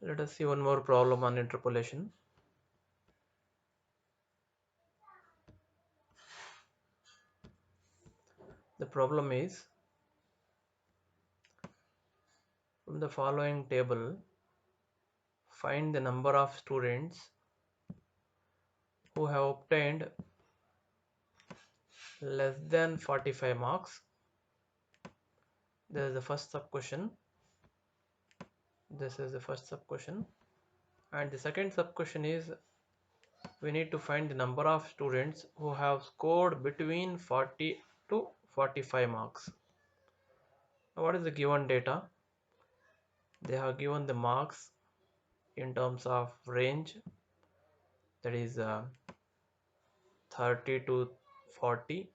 Let us see one more problem on interpolation. The problem is, from the following table, find the number of students who have obtained less than 45 marks. This is the first sub question. This is the first sub question. And the second sub question is, we need to find the number of students who have scored between 40 to 45 marks. Now, what is the given data? They have given the marks in terms of range, that is 30 to 40.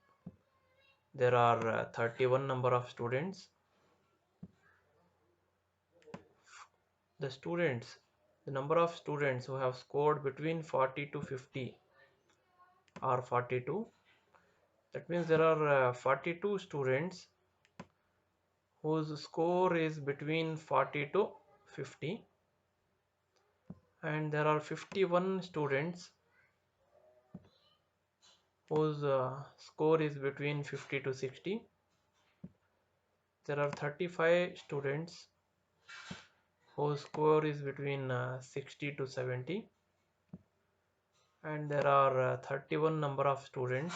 There are 31 number of students. The number of students who have scored between 40 to 50 are 42. That means there are 42 students whose score is between 40 to 50, and there are 51 students whose score is between 50 to 60. There are 35 students whose score is between 60 to 70, and there are 31 number of students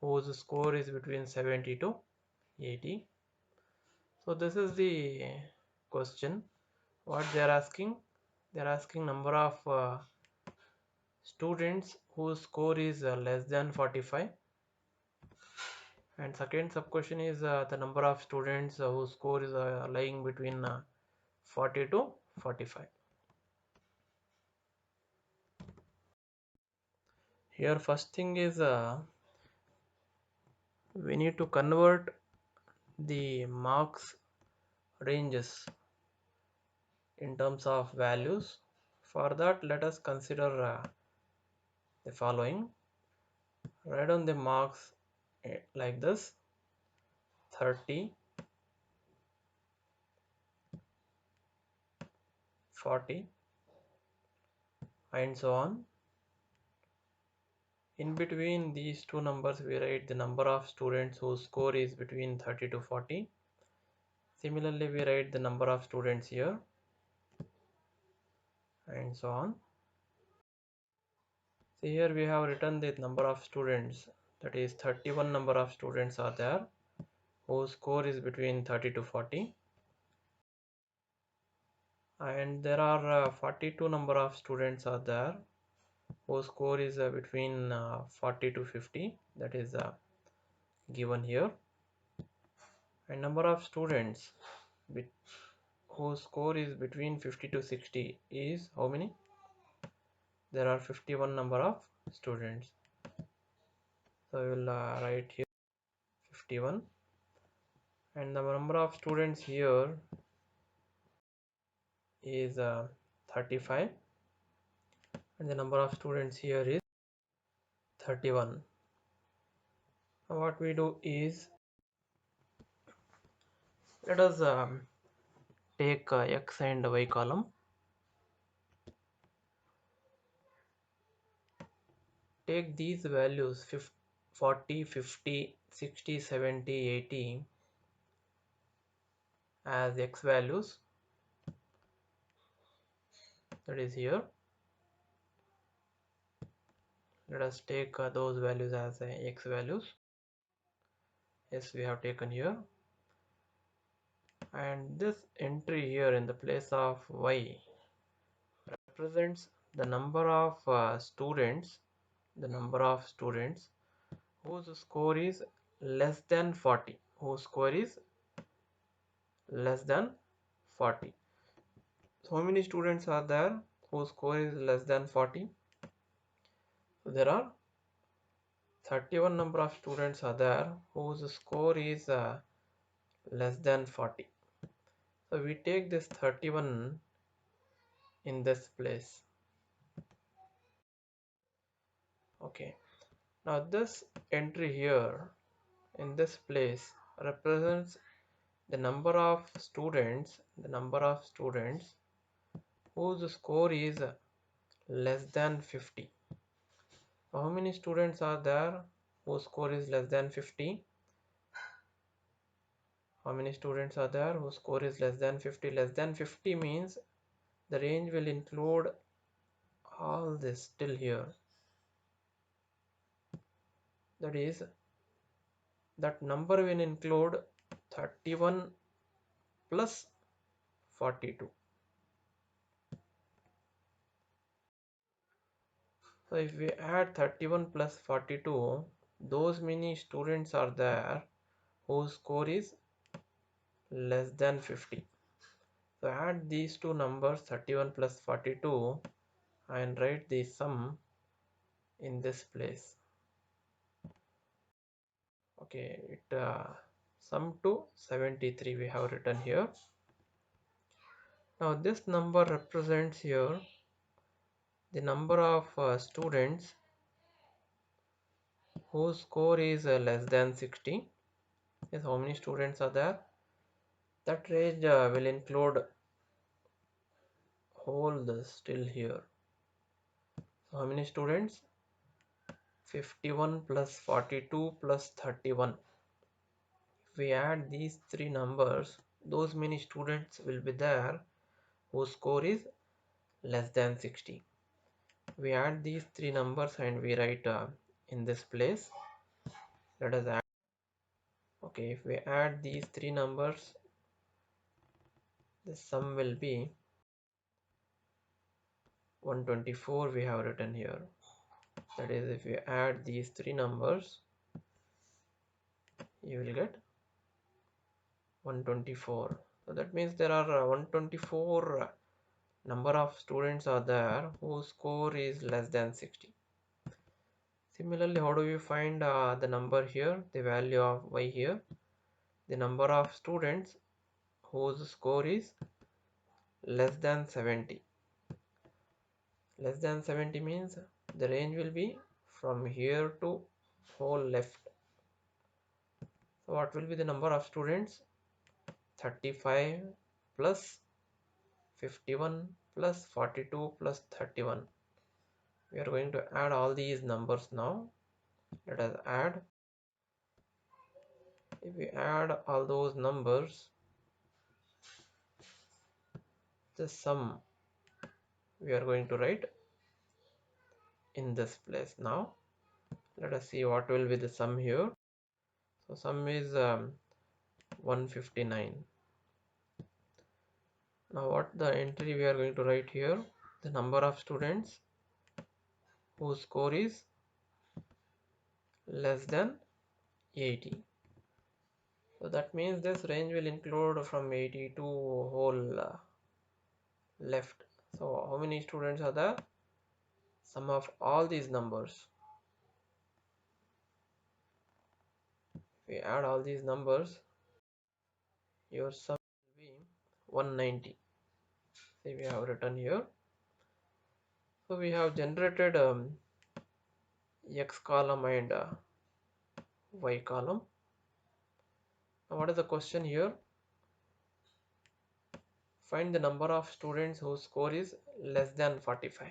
whose score is between 70 to 80. So this is the question. What they are asking? They are asking number of students whose score is less than 45, and second sub question is the number of students whose score is lying between 40 to 45. Here first thing is we need to convert the marks ranges in terms of values. For that, let us consider the following. Write down the marks like this: 30, 40, and so on. In between these two numbers, we write the number of students whose score is between 30 to 40. Similarly, we write the number of students here, and so on. See, here we have written the number of students, that is 31 number of students are there whose score is between 30 to 40, and there are 42 number of students are there whose score is between 40 to 50, that is given here, and number of students whose score is between 50 to 60 is how many? There are 51 number of students. So we will write here 51, and the number of students here is 35, and the number of students here is 31. Now what we do is, let us take x and y column. Take these values 40, 50, 60, 70, 80 as x values, that is here. Let us take those values as x values. Yes, we have taken here, and this entry here in the place of y represents the number of students whose score is less than 40, whose score is less than 40. So how many students are there whose score is less than 40? So there are 31 number of students are there whose score is less than 40. So we take this 31 in this place. Okay, now this entry here in this place represents the number of students whose score is less than 50. How many students are there whose score is less than 50? How many students are there whose score is less than 50? Less than 50 means the range will include all this till here. That is, that number will include 31 plus 42. So if we add 31 plus 42, those many students are there whose score is less than 50. So add these two numbers, 31 plus 42, and write the sum in this place. Okay, it sum to 73 we have written here. Now this number represents here the number of students whose score is less than 60. Yes, how many students are there? That range will include whole this still here. So how many students? 51 plus 42 plus 31. If we add these three numbers, those many students will be there whose score is less than 60. We add these three numbers and we write in this place. Let us add. Okay, if we add these three numbers, the sum will be 124 we have written here. That is, if you add these three numbers, you will get 124. So that means there are 124 number of students are there whose score is less than 60. Similarly, how do we find the number here, the value of y here? The number of students whose score is less than 70. Less than 70 means the range will be from here to whole left. So what will be the number of students? 35 plus 51 plus 42 plus 31. We are going to add all these numbers now. Let us add. If we add all those numbers, the sum we are going to write in this place. Now let us see what will be the sum here. So sum is 159. Now what the entry we are going to write here? The number of students whose score is less than 80. So that means this range will include from 80 to whole left. So how many students are there? Sum of all these numbers. If we add all these numbers, your sum will be 190. See, we have written here. So we have generated x column and y column. Now what is the question here? Find the number of students whose score is less than 45.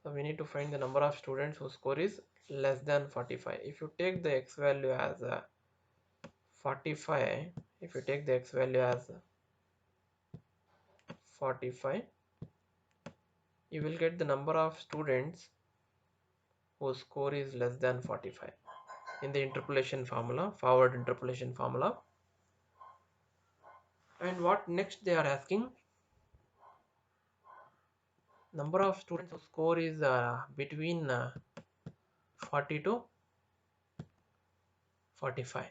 So we need to find the number of students whose score is less than 45. If you take the x value as 45, if you take the x value as 45, you will get the number of students whose score is less than 45 in the interpolation formula, forward interpolation formula. And what next they are asking? Number of students whose score is between 40 to 45.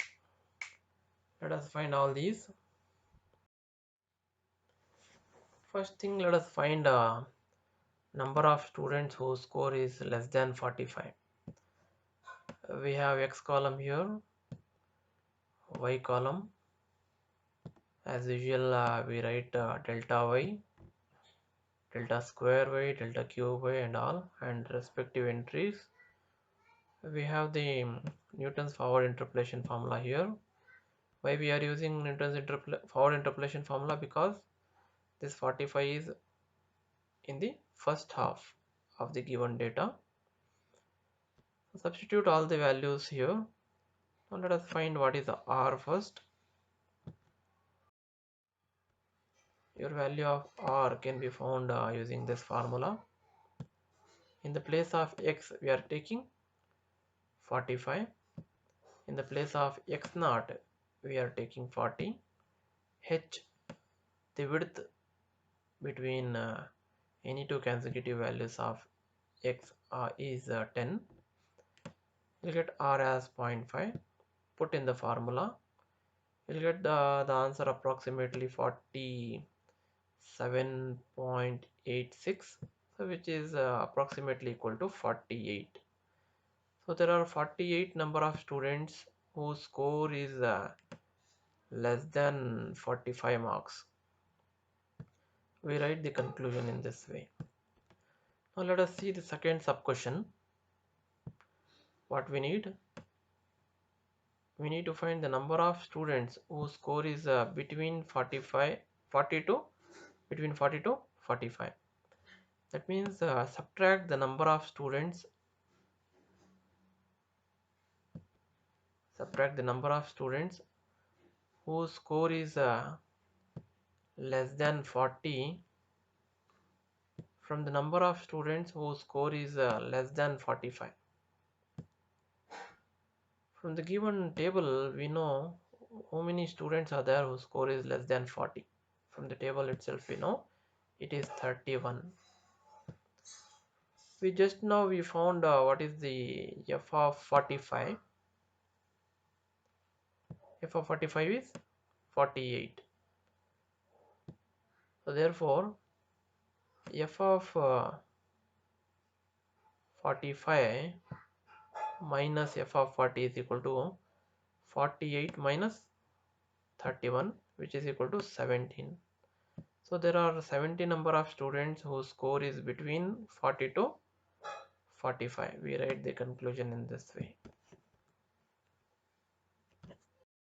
Let us find all these. First thing, let us find number of students whose score is less than 45. We have x column here, y column. As usual, we write delta y, delta square y, delta cube y, and all, and respective entries. We have the Newton's forward interpolation formula here. Why we are using Newton's forward interpolation formula? Because This 45 is in the first half of the given data. Substitute all the values here. Now let us find what is the R first. Your value of R can be found using this formula. In the place of X we are taking 45. In the place of X0 we are taking 40. H, the width between any two consecutive values of X is 10. You'll get R as 0.5. Put in the formula. You'll get the answer approximately 47.86, so which is approximately equal to 48. So there are 48 number of students whose score is less than 45 marks. We write the conclusion in this way. Now let us see the second sub question. What we need to find the number of students whose score is between 40 to 45. That means subtract the number of students whose score is less than 40 from the number of students whose score is less than 45. From the given table we know how many students are there whose score is less than 40. From the table itself we know it is 31. We found what is the f of 45. F of 45 is 48. So therefore f of 45 minus f of 40 is equal to 48 minus 31, which is equal to 17. So there are 70 number of students whose score is between 40 to 45. We write the conclusion in this way.